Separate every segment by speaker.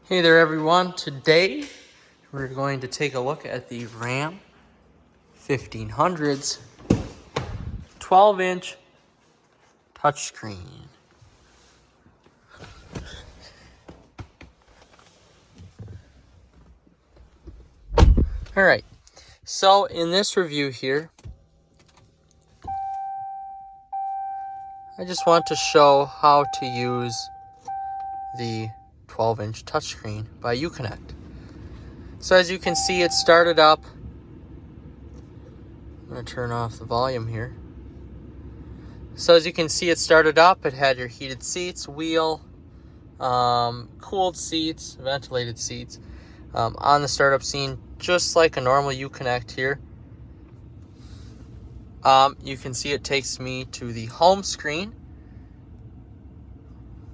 Speaker 1: Hey there everyone, today we're going to take a look at the Ram 1500's 12-inch touchscreen. Alright, so in this review here, I just want to show how to use the 12-inch touchscreen by Uconnect. So as you can see, it started up. I'm going to turn off the volume here. So as you can see, it started up. It had your heated seats, wheel, cooled seats, ventilated seats on the startup scene, just like a normal Uconnect here. You can see it takes me to the home screen.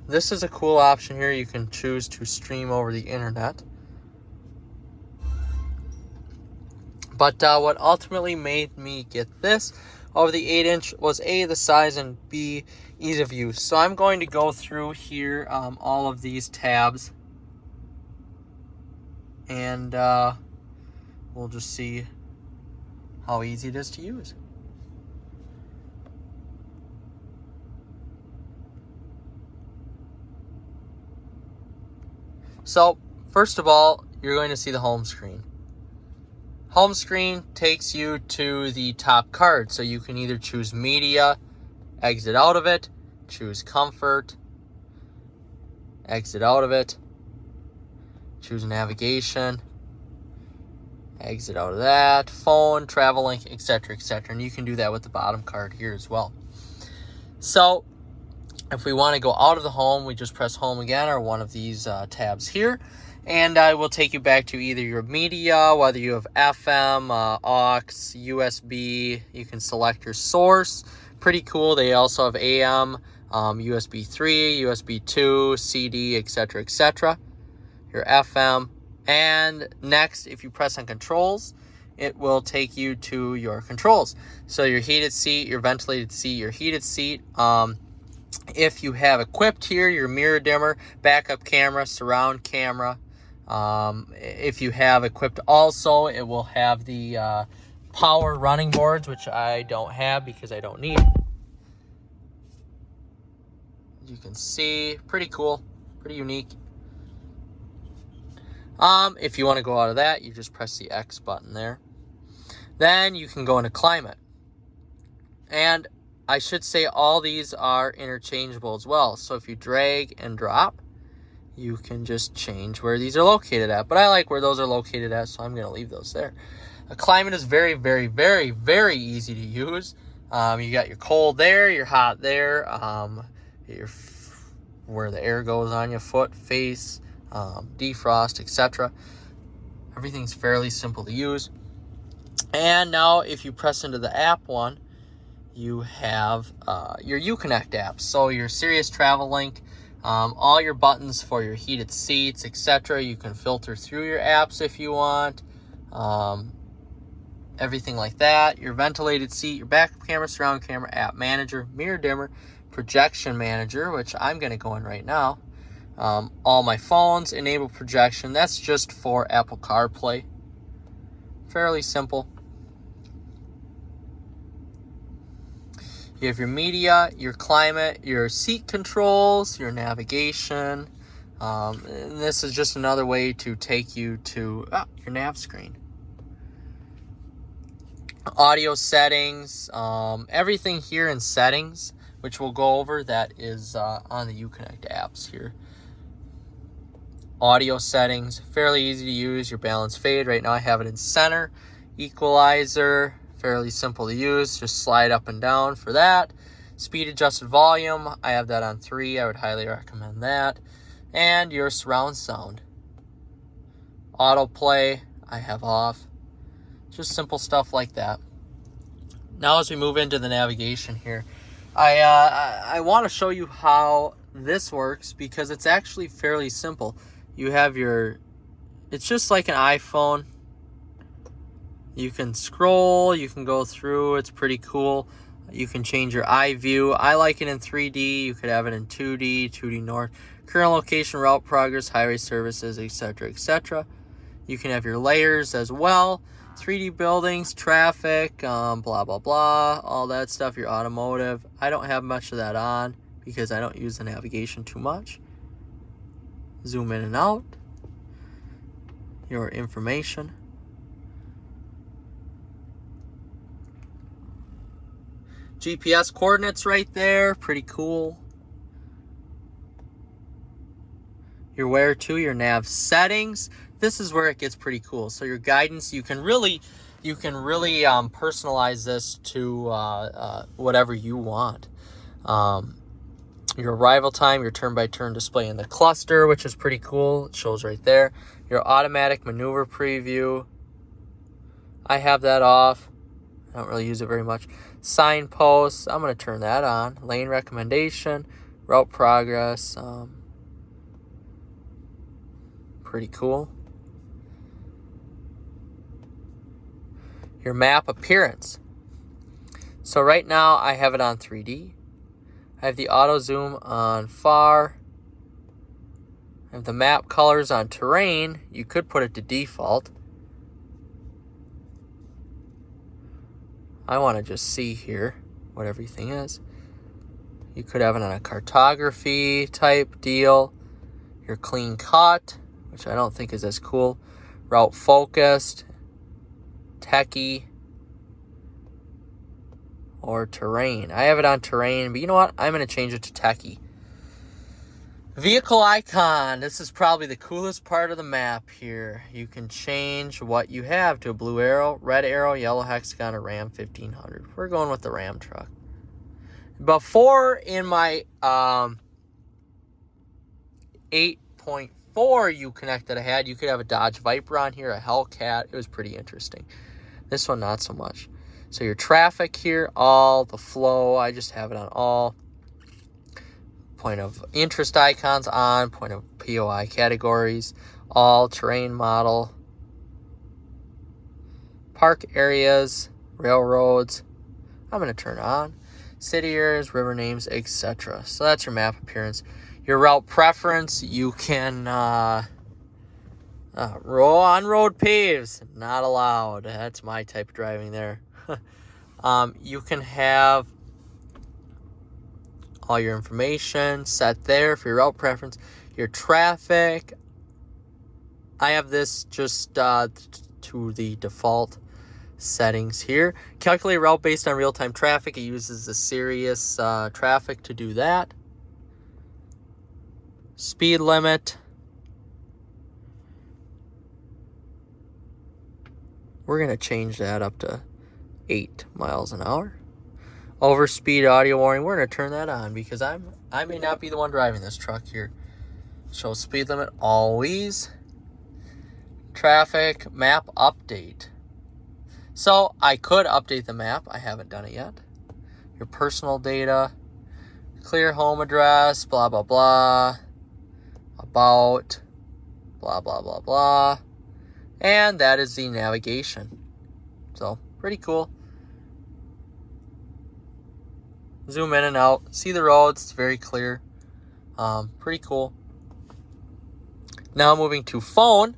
Speaker 1: This is a cool option here. You can choose to stream over the internet. But what ultimately made me get this over the 8-inch was A, the size, and B, ease of use. So I'm going to go through here all of these tabs, and we'll just see how easy it is to use. So first of all, you're going to see the home screen. Home screen takes you to the top card, so you can either choose media, exit out of it, choose comfort, exit out of it, choose navigation, exit out of that, phone, travel link, etc., etc. And you can do that with the bottom card here as well. So if we want to go out of the home, we just press home again, or one of these tabs here. And I will take you back to either your media, whether you have FM, aux, USB. You can select your source. Pretty cool. They also have AM, USB 3, USB 2, CD, etc., etc. Your FM. And next, if you press on controls, it will take you to your controls. So your heated seat, your ventilated seat, your heated seat. If you have equipped here, your mirror dimmer, backup camera, surround camera. If you have equipped also, it will have the power running boards, which I don't have because I don't need. As you can see, pretty cool, pretty unique. If you want to go out of that, you just press the X button there. Then you can go into climate. And I should say all these are interchangeable as well. So if you drag and drop, you can just change where these are located at. But I like where those are located at, so I'm going to leave those there. A climate is very, very, very, very easy to use. You got your cold there, your hot there, where the air goes on your foot, face, defrost, etc. Everything's fairly simple to use. And now if you press into the app one, you have your Uconnect app. So your Sirius Travel Link, all your buttons for your heated seats, etc. You can filter through your apps if you want. Everything like that. Your ventilated seat, your backup camera, surround camera, app manager, mirror dimmer, projection manager, which I'm going to go in right now. All my phones, enable projection. That's just for Apple CarPlay. Fairly simple. You have your media, your climate, your seat controls, your navigation. And this is just another way to take you to your nav screen. Audio settings, everything here in settings, which we'll go over, that is on the Uconnect apps here. Audio settings, fairly easy to use. Your balance fade, right now I have it in center. Equalizer, fairly simple to use, just slide up and down for that. Speed adjusted volume, I have that on 3, I would highly recommend that. And your surround sound. Autoplay, I have off. Just simple stuff like that. Now as we move into the navigation here, I want to show you how this works because it's actually fairly simple. You have it's just like an iPhone. You can scroll, you can go through, it's pretty cool. You can change your eye view. I like it in 3D, you could have it in 2D, 2D north. current location, route progress, highway services, etc., etc. You can have your layers as well. 3D buildings, traffic, blah, blah, blah, all that stuff, your automotive. I don't have much of that on because I don't use the navigation too much. Zoom in and out. Your information. GPS coordinates right there, pretty cool. Your where to, your nav settings. This is where it gets pretty cool. So your guidance, you can really personalize this to whatever you want. Your arrival time, your turn-by-turn display in the cluster, which is pretty cool. It shows right there. Your automatic maneuver preview. I have that off. I don't really use it very much. Signposts, I'm going to turn that on. Lane recommendation, route progress. Pretty cool. Your map appearance. So right now I have it on 3D. I have the auto zoom on far. I have the map colors on terrain. You could put it to default. I want to just see here what everything is. You could have it on a cartography type deal. Your clean cut, which I don't think is as cool. Route focused, techie, or terrain. I have it on terrain, but you know what? I'm going to change it to techie. Vehicle icon. This is probably the coolest part of the map here. You can change what you have to a blue arrow, red arrow, yellow hexagon, or Ram 1500. We're going with the Ram truck. Before in my 8.4 Uconnect that I had, you could have a Dodge Viper on here, a Hellcat. It was pretty interesting. This one, not so much. So your traffic here, all, the flow, I just have it on all. Point of interest icons on, point of POI categories, all, terrain model, park areas, railroads. I'm going to turn on. City areas, river names, etc. So that's your map appearance. Your route preference, you can roll on road paves, not allowed. That's my type of driving there. You can have all your information set there for your route preference. Your traffic, I have this just to the default settings here. Calculate route based on real-time traffic. It uses the Sirius traffic to do that. Speed limit. We're going to change that up to 8 miles an hour. Overspeed audio warning. We're going to turn that on because I may not be the one driving this truck here. Show speed limit always. Traffic map update. So I could update the map. I haven't done it yet. Your personal data. Clear home address. Blah, blah, blah. About. Blah, blah, blah, blah. And that is the navigation. So pretty cool. Zoom in and out. See the roads. It's very clear. Pretty cool. Now moving to phone.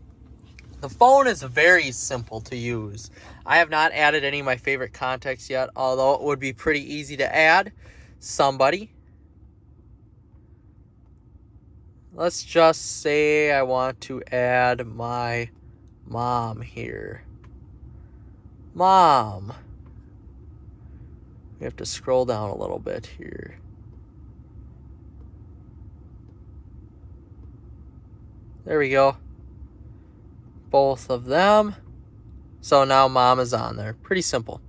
Speaker 1: The phone is very simple to use. I have not added any of my favorite contacts yet, although it would be pretty easy to add somebody. Let's just say I want to add my mom here. Mom. We have to scroll down a little bit here. There we go. Both of them. So now mom is on there. Pretty simple.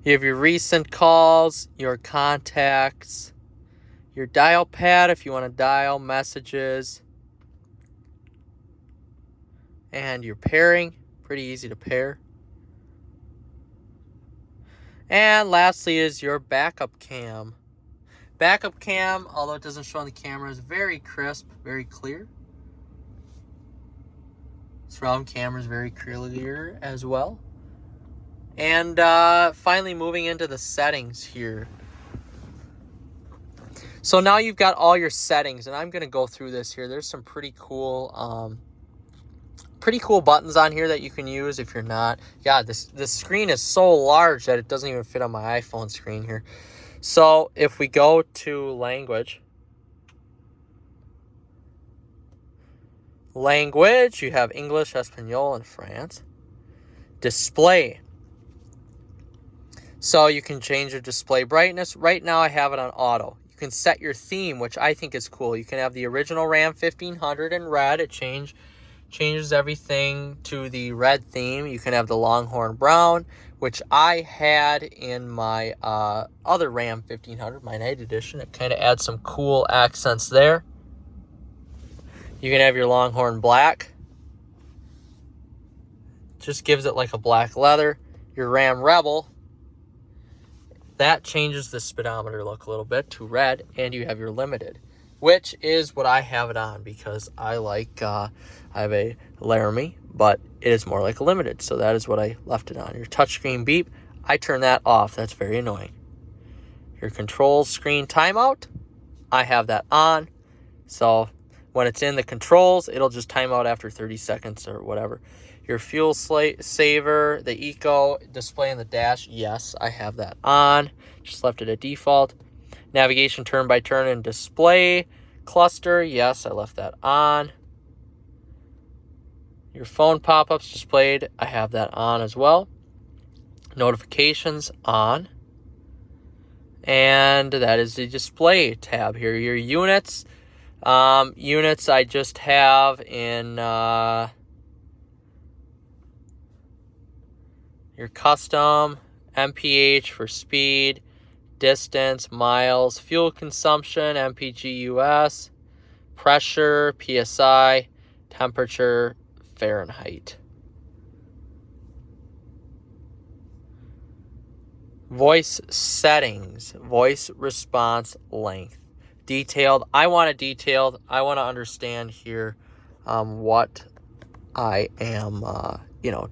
Speaker 1: You have your recent calls, your contacts, your dial pad if you want to dial messages, and your pairing. Pretty easy to pair. And lastly is your backup cam. Backup cam, although it doesn't show on the camera, is very crisp, very clear. Surround camera is very clear as well. And finally moving into the settings here. So now you've got all your settings, and I'm going to go through this here. There's some pretty cool buttons on here that you can use if you're not. God, this screen is so large that it doesn't even fit on my iPhone screen here. So if we go to language, you have English, Espanol, and France. Display. So you can change your display brightness. Right now I have it on auto. You can set your theme, which I think is cool. You can have the original Ram 1500 in red. It changes everything to the red theme. You can have the Longhorn brown, which I had in my other Ram 1500, my night edition. It kind of adds some cool accents there. You can have your Longhorn black. Just gives it like a black leather. Your Ram Rebel, that changes the speedometer look a little bit to red. And you have your limited, which is what I have it on because I like, I have a Laramie, but it is more like a limited. So that is what I left it on. Your touchscreen beep, I turn that off. That's very annoying. Your control screen timeout, I have that on. So when it's in the controls, it'll just time out after 30 seconds or whatever. Your fuel saver, the eco display in the dash, yes, I have that on. Just left it at default. Navigation turn by turn and display cluster, yes, I left that on. Your phone pop-ups displayed, I have that on as well. Notifications on. And that is the display tab here. Your units. Units I just have in your custom, MPH for speed, distance, miles, fuel consumption, MPG US, pressure, PSI, temperature, Fahrenheit. Voice settings, voice response length. Detailed, I want it detailed. I want to understand here what I am,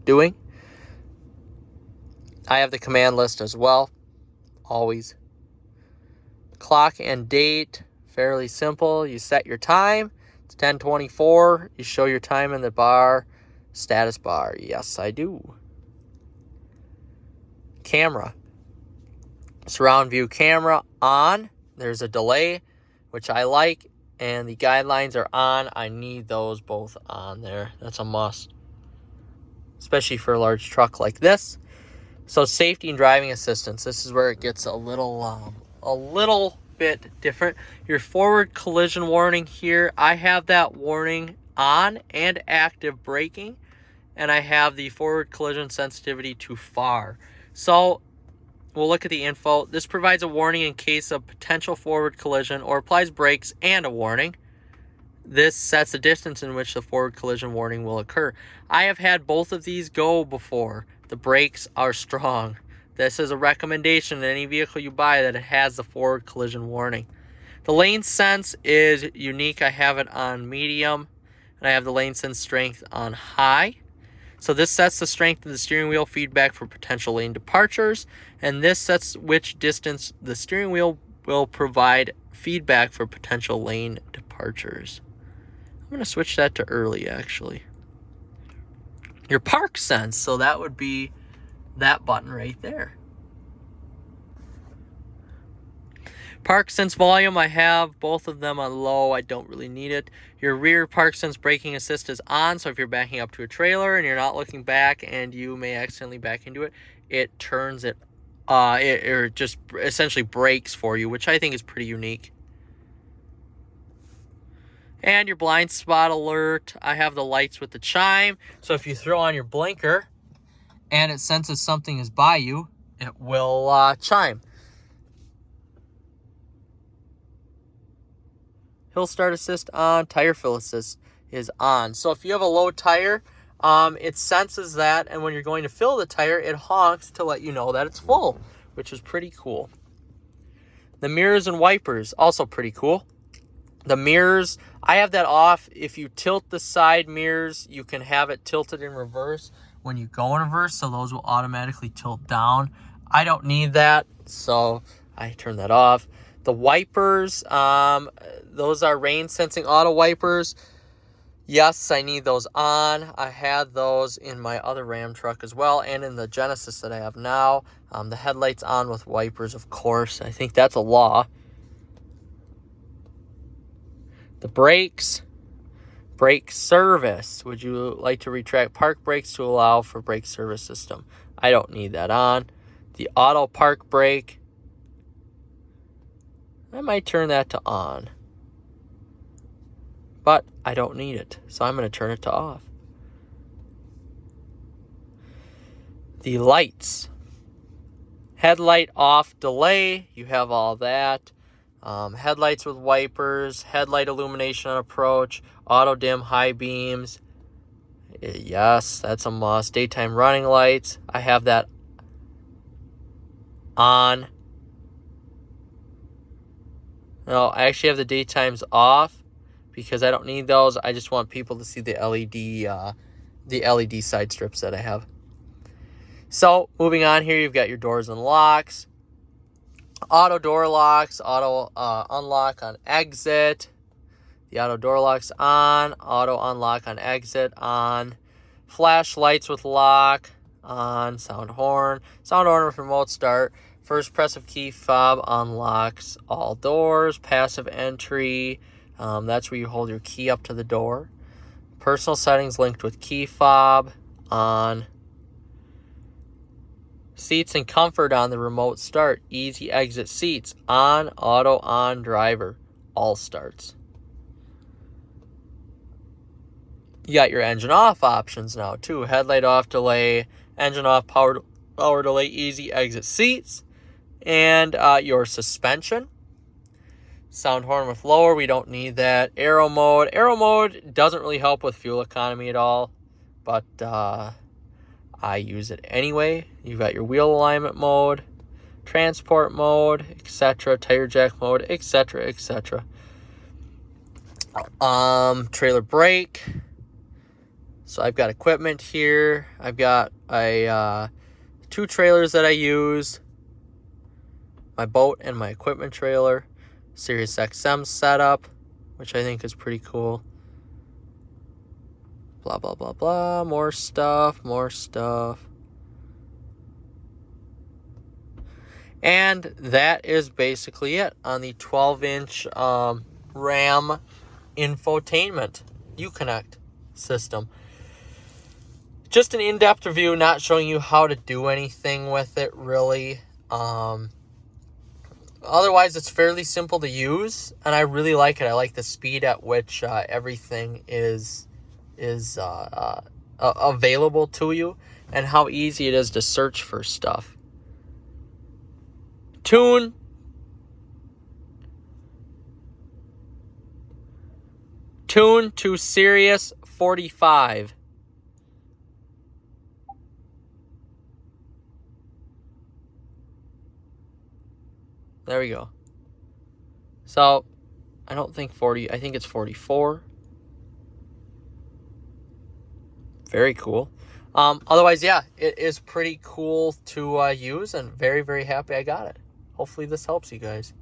Speaker 1: doing. I have the command list as well, always. Clock and date, fairly simple. You set your time. It's 10:24. You show your time in the bar, status bar. Yes, I do. Camera. Surround view camera on. There's a delay, which I like, and the guidelines are on. I need those both on there. That's a must, especially for a large truck like this. So safety and driving assistance. This is where it gets a little bit different. Your forward collision warning here, I have that warning on and active braking, and I have the forward collision sensitivity to far. So we'll look at the info. This provides a warning in case of potential forward collision or applies brakes and a warning. This sets the distance in which the forward collision warning will occur. I have had both of these go before. The brakes are strong. This is a recommendation in any vehicle you buy that it has the forward collision warning. The lane sense is unique. I have it on medium, and I have the lane sense strength on high. So this sets the strength of the steering wheel feedback for potential lane departures, and this sets which distance the steering wheel will provide feedback for potential lane departures. I'm going to switch that to early, actually. Your park sense, so that would be that button right there. Park sense volume, I have both of them on low. I don't really need it. Your rear park sense braking assist is on, so if you're backing up to a trailer and you're not looking back and you may accidentally back into it, it turns it, it just essentially brakes for you, which I think is pretty unique. And your blind spot alert, I have the lights with the chime, so if you throw on your blinker and it senses something is by you, it will chime. Hill start assist on, tire fill assist is on. So if you have a low tire, it senses that, and when you're going to fill the tire, it honks to let you know that it's full, which is pretty cool. The mirrors and wipers, also pretty cool. The mirrors, I have that off. If you tilt the side mirrors, you can have it tilted in reverse when you go in reverse, so those will automatically tilt down. I don't need that, so I turn that off. The wipers, those are rain sensing auto wipers. Yes, I need those on. I had those in my other Ram truck as well, and in the Genesis that I have now. The headlights on with wipers, of course. I think that's a law. The brakes. Brake service. Would you like to retract park brakes to allow for brake service system? I don't need that on. The auto park brake. I might turn that to on. But I don't need it, so I'm going to turn it to off. The lights. Headlight off delay. You have all that. Headlights with wipers. Headlight illumination on approach. Auto dim high beams. Yes, that's a must. Daytime running lights. I have that on. No, I actually have the daytimes off because I don't need those. I just want people to see the LED side strips that I have. So, moving on here, you've got your doors and locks. Auto door locks, auto unlock on exit. The auto door lock's on. Auto unlock on exit on. Flashlights with lock on. Sound horn. Sound horn with remote start. First press of key fob unlocks all doors. Passive entry. That's where you hold your key up to the door. Personal settings linked with key fob on. Seats and comfort on the remote start. Easy exit seats on. Auto on driver. All starts. You got your engine off options now too. Headlight off delay. Engine off power delay. Easy exit seats. And your suspension. Sound horn with lower. We don't need that. Aero mode. Aero mode doesn't really help with fuel economy at all. But I use it anyway. You've got your wheel alignment mode, transport mode, etc., tire jack mode, etc., etc. Trailer brake. So I've got equipment here. I've got two trailers that I use. My boat and my equipment trailer. Sirius XM setup, which I think is pretty cool. Blah, blah, blah, blah. More stuff. And that is basically it on the 12-inch RAM infotainment Uconnect system. Just an in-depth review, not showing you how to do anything with it, really. Otherwise, it's fairly simple to use, and I really like it. I like the speed at which everything is available to you, and how easy it is to search for stuff. Tune to Sirius 45. There we go. So, I don't think 40, I think it's 44. Very cool. Otherwise, yeah, it is pretty cool to use, and very, very happy I got it. Hopefully this helps you guys.